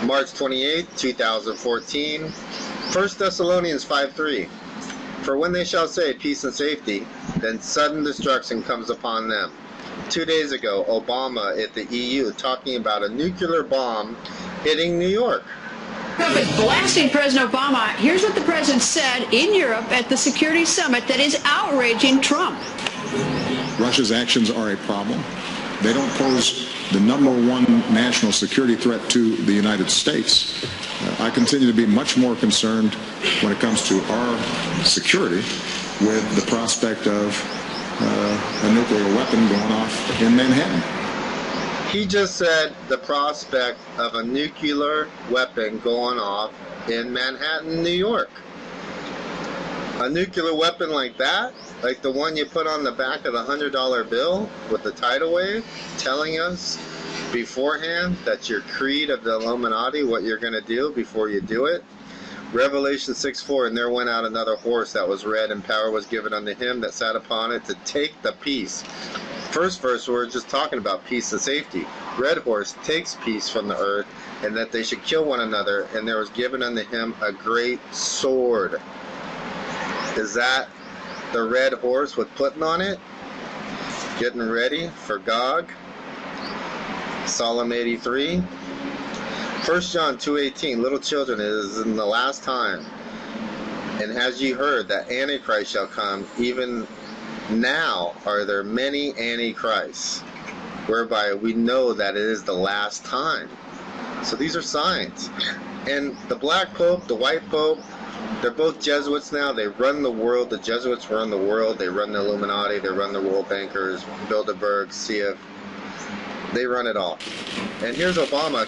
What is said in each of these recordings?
March 28, 2014. 1 Thessalonians 5:3. For when they shall say peace and safety, then sudden destruction comes upon them. 2 days ago, Obama at the EU talking about a nuclear bomb hitting New York. But blasting President Obama, here's what the president said in Europe at the security summit that is outraging Trump. Russia's actions are a problem. They don't pose the #1 national security threat to the United States. I continue to be much more concerned when it comes to our security with the prospect of a nuclear weapon going off in Manhattan. He just said the prospect of a nuclear weapon going off in Manhattan, New York. A nuclear weapon like that, like the one you put on the back of the $100 bill with the tidal wave, telling us beforehand that your creed of the Illuminati, what you're going to do before you do it. Revelation 6:4, and there went out another horse that was red, and power was given unto him that sat upon it to take the peace. First verse, we're just talking about peace and safety. Red horse takes peace from the earth, and that they should kill one another, and there was given unto him a great sword. Is that the red horse with putting on it? Getting ready for Gog? Psalm 83. 1 John 2:18, little children, it is in the last time. And as ye heard that Antichrist shall come, even now are there many Antichrists, whereby we know that it is the last time. So these are signs. And the black pope, the white pope, they're both Jesuits now. They run the world. The Jesuits run the world. They run the Illuminati. They run the world bankers, Bilderberg, CF. They run it all. And here's Obama.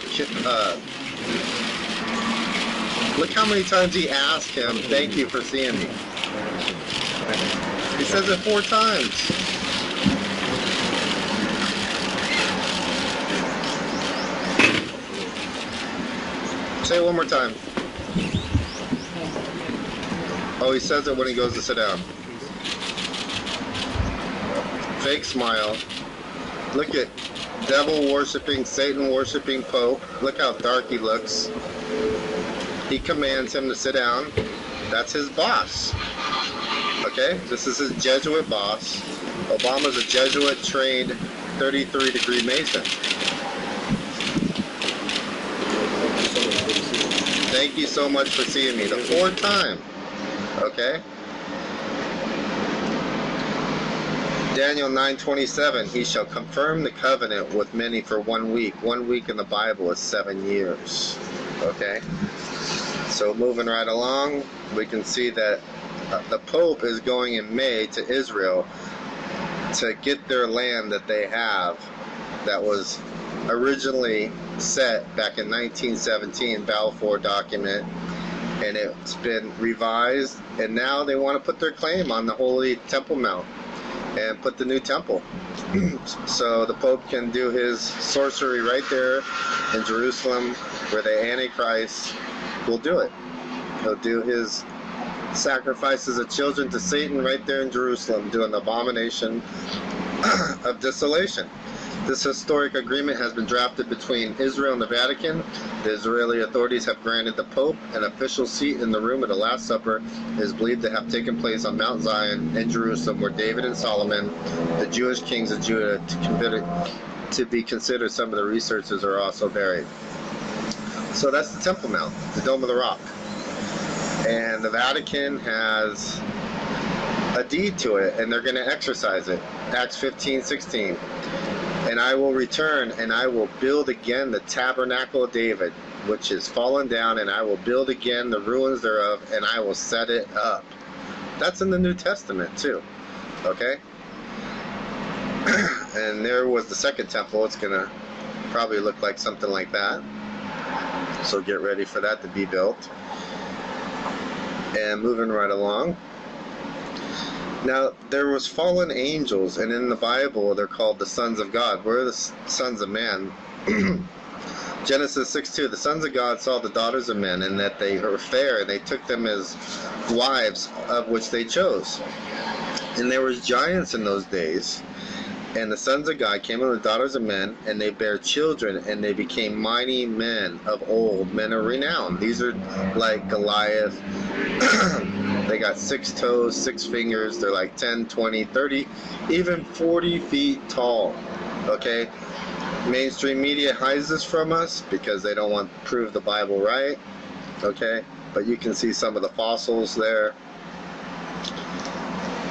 Look how many times he asked him, thank you for seeing me. He says it 4 times. Say it one more time. Oh, he says it when he goes to sit down. Fake smile. Look at devil worshipping, Satan worshipping Pope. Look how dark he looks. He commands him to sit down. That's his boss. Okay, this is his Jesuit boss. Obama's a Jesuit trained 33-degree Mason. Thank you so much for seeing me. The 4th time. Okay. Daniel 9:27, he shall confirm the covenant with many for 1 week. 1 week in the Bible is 7 years. Okay. So moving right along, we can see that the Pope is going in May to Israel to get their land that they have that was originally set back in 1917, Balfour document, and it's been revised, and now they want to put their claim on the Holy Temple Mount and put the new temple. So the Pope can do his sorcery right there in Jerusalem, where the Antichrist will do it. He'll do his sacrifices of children to Satan right there in Jerusalem, do an abomination of desolation. This historic agreement has been drafted between Israel and the Vatican. The Israeli authorities have granted the Pope an official seat in the room of the Last Supper. It is believed to have taken place on Mount Zion in Jerusalem, where David and Solomon, the Jewish kings of Judah, to be considered some of the researchers, are also buried. So that's the Temple Mount, the Dome of the Rock. And the Vatican has a deed to it, and they're going to exercise it. Acts 15:16. And I will return, and I will build again the tabernacle of David, which is fallen down, and I will build again the ruins thereof, and I will set it up. That's in the New Testament too. Okay? And there was the second temple. It's going to probably look like something like that. So get ready for that to be built. And moving right along. Now, there was fallen angels, and in the Bible, they're called the sons of God. We're the sons of man. Genesis 6:2, the sons of God saw the daughters of men, and that they were fair, and they took them as wives, of which they chose. And there was giants in those days, And the sons of God came unto the daughters of men, and they bare children, and they became mighty men of old, men of renown. These are like Goliath. They got 6 toes, 6 fingers. They're like 10, 20, 30, even 40 feet tall. Okay? Mainstream media hides this from us because they don't want to prove the Bible right. Okay? But you can see some of the fossils there.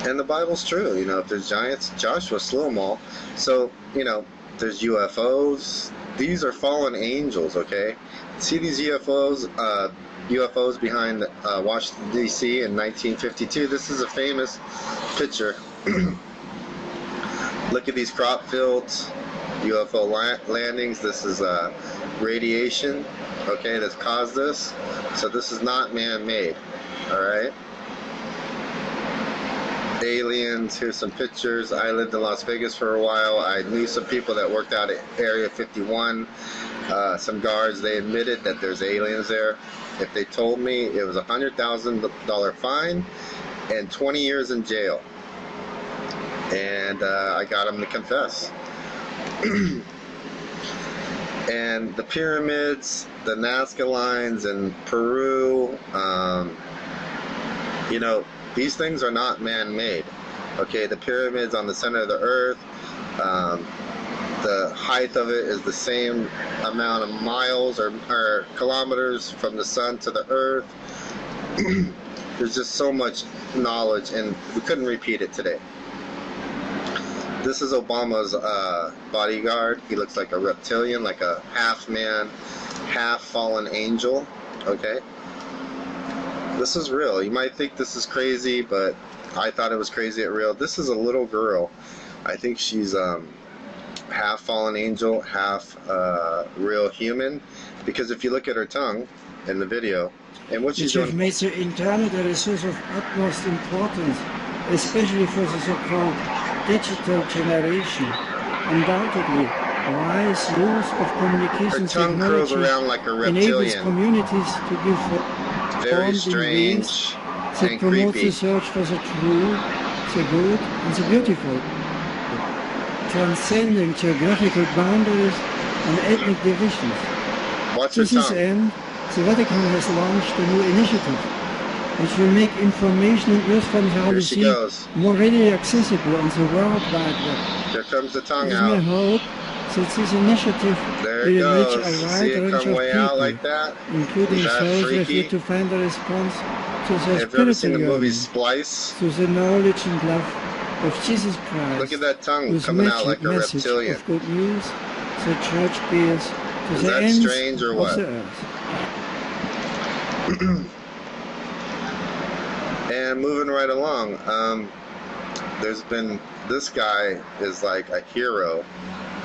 And the Bible's true. You know, if there's giants, Joshua slew them all. So, you know, there's UFOs. These are fallen angels, okay? See these UFOs behind Washington, D.C. in 1952? This is a famous picture. Look at these crop fields, UFO landings. This is radiation, okay, that's caused this. So this is not man-made, all right? Aliens. Here's some pictures. I lived in Las Vegas for a while. I knew some people that worked out at Area 51. Some guards, they admitted that there's aliens there. If they told me, it was a $100,000 fine and 20 years in jail. And I got them to confess. And the pyramids, the Nazca lines in Peru, you know, these things are not man-made. Okay, the pyramids on the center of the earth, the height of it is the same amount of miles or kilometers from the sun to the earth. There's just so much knowledge, and we couldn't repeat it today. This is Obama's bodyguard. He looks like a reptilian, like a half man, half fallen angel. Okay? This is real. You might think this is crazy, but I thought it was crazy at real. This is a little girl. I think she's half fallen angel, half real human. Because if you look at her tongue in the video, and what she's doing... Which have made the internet a resource of utmost importance, especially for the so-called digital generation. Undoubtedly, wise use of communication her tongue curls around like a enables reptilian. Communities to be Very strange that and promote creepy. the search for the true, the good, and the beautiful, transcending geographical boundaries and ethnic divisions. What's To her this tongue? end, the Vatican has launched a new initiative which will make information and news from the Holy Here she See goes. more readily accessible on the World Wide Web. Here comes the tongue It is my out. hope that this initiative There it will reach goes. a wide See it range come of way people, out like that? including Is that those with freaky? who to find a response to their Have you ever seen spiritual the movie yearning, Splice? to the knowledge and love of Jesus Christ, Look at that tongue whose coming out magic like a message reptilian. of good news the Church bears to Is the that ends strange or of what? the earth. And moving right along, there's been, this guy is like a hero.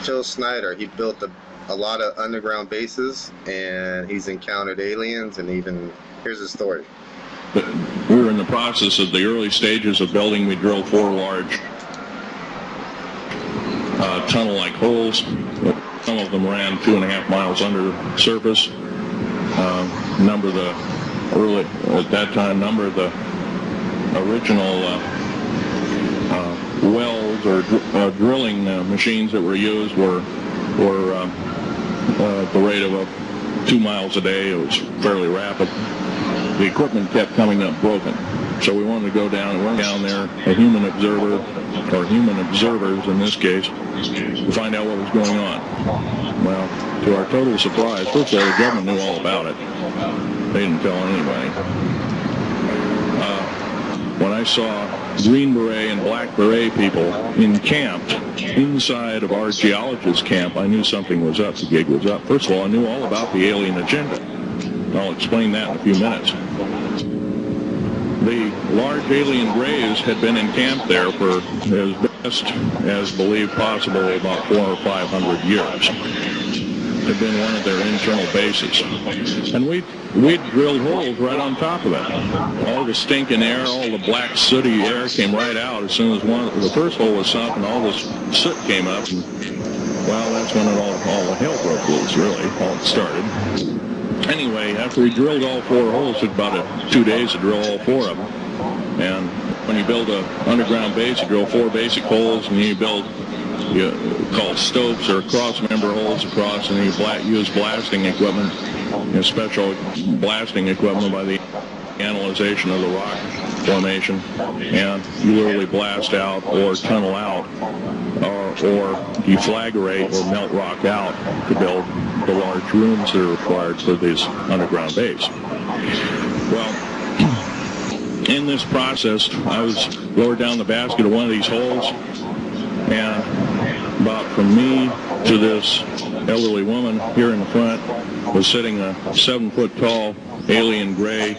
Phil Snyder, he built a lot of underground bases, and he's encountered aliens, and even, here's his story. But we were in the process of the early stages of building. We drilled 4 large tunnel-like holes. Some of them ran 2.5 miles under surface. Number of the early, at that time, number of the original wells or drilling machines that were used were at the rate of 2 miles a day. It was fairly rapid. The equipment kept coming up broken. So we wanted to go down and went down there, a human observer, or human observers in this case, to find out what was going on. Well, to our total surprise, first of all, the government knew all about it. They didn't tell anybody. When I saw Green Beret and Black Beret people encamped inside of our geologist camp, I knew something was up, the gig was up. First of all, I knew all about the alien agenda. I'll explain that in a few minutes. The large alien graves had been encamped there for as best as believed possible about 400 or 500 years. Had been one of their internal bases. And we'd drilled holes right on top of it. All the stinking air, all the black sooty air came right out as soon as the first hole was sunk, and all this soot came up. And, well, that's when all the hell broke loose, really, all it started. Anyway, after we drilled all 4 holes, it took about 2 days to drill all 4 of them. And when you build an underground base, you drill 4 basic holes, and then you build called stopes or cross-member holes across, and you use blasting equipment, special blasting equipment by the analyzation of the rock formation, and you literally blast out or tunnel out or deflagrate or melt rock out to build the large rooms that are required for these underground bays. Well, in this process, I was lowered down the basket of one of these holes, and about from me to this elderly woman here in the front was sitting a 7-foot-tall alien gray.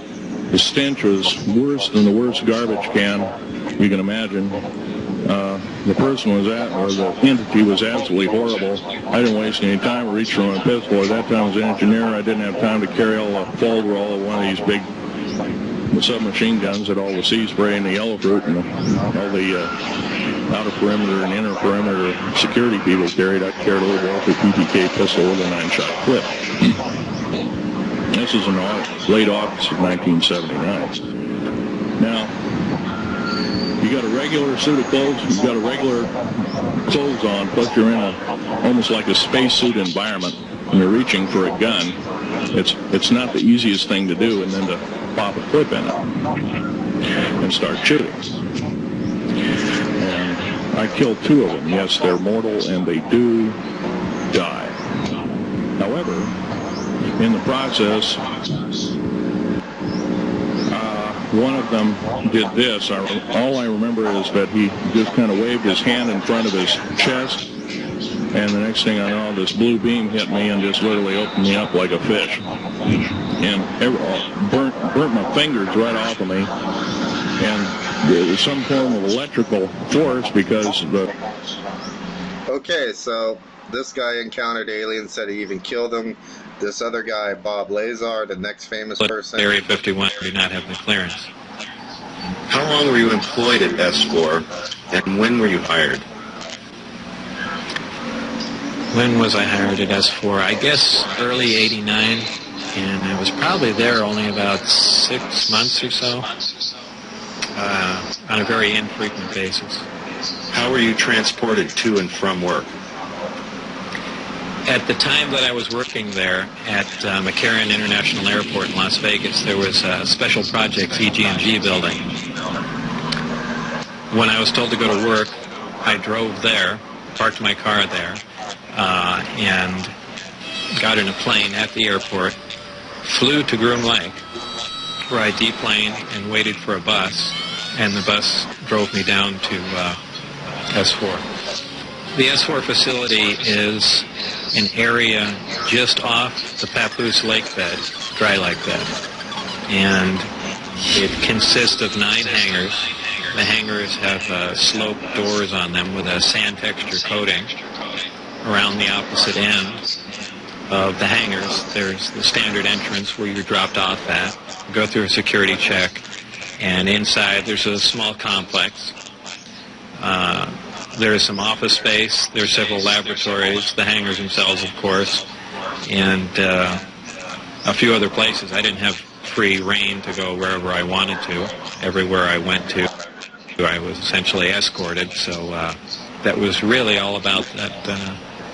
The stench was worse than the worst garbage can you can imagine. The person was or the entity was absolutely horrible. I didn't waste any time reaching for my pistol. At that time I was an engineer. I didn't have time to carry all the folderol of one of these big submachine guns that all the sea spray and the yellow fruit and all the outer perimeter and inner perimeter security people carried. I carried a little Walther PTK pistol with a 9-shot clip. This is in late August of 1979. Now, you got a regular suit of clothes, you got a regular clothes on, plus you're in almost like a spacesuit environment, and you're reaching for a gun. It's not the easiest thing to do, and then to pop a clip in it and start shooting. And I killed 2 of them. Yes, they're mortal, and they do die. However, in the process, one of them did this. All I remember is that he just kind of waved his hand in front of his chest, and the next thing I know, this blue beam hit me and just literally opened me up like a fish, and burnt my fingers right off of me. And there was some form of electrical force because the... Okay, so this guy encountered aliens, said he even killed them. This other guy, Bob Lazar, the next famous person. Area 51 did not have the clearance. How long were you employed at S4, and when were you hired? When was I hired at S4? I guess early 89, and I was probably there only about 6 months or so, on a very infrequent basis. How were you transported to and from work? At the time that I was working there at McCarran International Airport in Las Vegas, there was a Special Projects EG&G building. When I was told to go to work, I drove there, parked my car there, and got in a plane at the airport, flew to Groom Lake, where I deplaned and waited for a bus, and the bus drove me down to S4. The S4 facility is an area just off the Papoose lake bed, dry lake bed. And it consists of 9 hangars. The hangars have sloped doors on them with a sand texture coating. Around the opposite end of the hangars, there's the standard entrance where you're dropped off at, go through a security check, and inside there's a small complex. There is some office space. There are several laboratories, the hangars themselves, of course, and a few other places. I didn't have free reign to go wherever I wanted to. Everywhere I went to, I was essentially escorted. So that was really all about that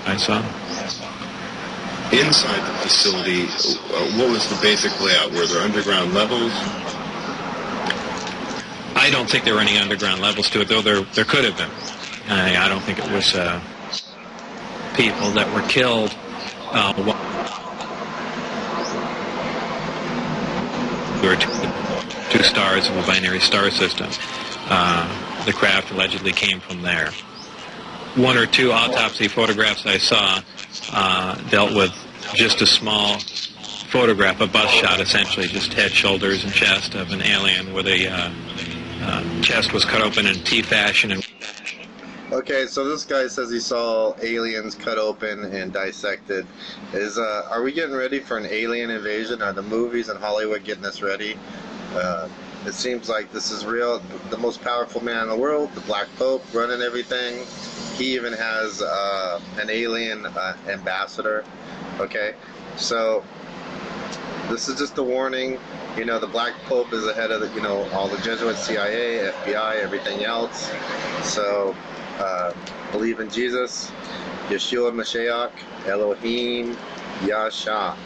I saw. Inside the facility, what was the basic layout? Were there underground levels? I don't think there were any underground levels to it, though there could have been. I don't think it was people that were killed. There were two stars of a binary star system. The craft allegedly came from there. 1 or 2 autopsy photographs I saw dealt with just a small photograph, a bust shot essentially, just head, shoulders, and chest of an alien where the chest was cut open in T fashion. And okay, so this guy says he saw aliens cut open and dissected. Are we getting ready for an alien invasion? Are the movies in Hollywood getting us ready? It seems like this is real. The most powerful man in the world, the Black Pope, running everything. He even has an alien ambassador. Okay, so this is just a warning. You know, the Black Pope is the head of the, all the Jesuits, CIA, FBI, everything else. So believe in Jesus, Yeshua Mashiach, Elohim, Yasha.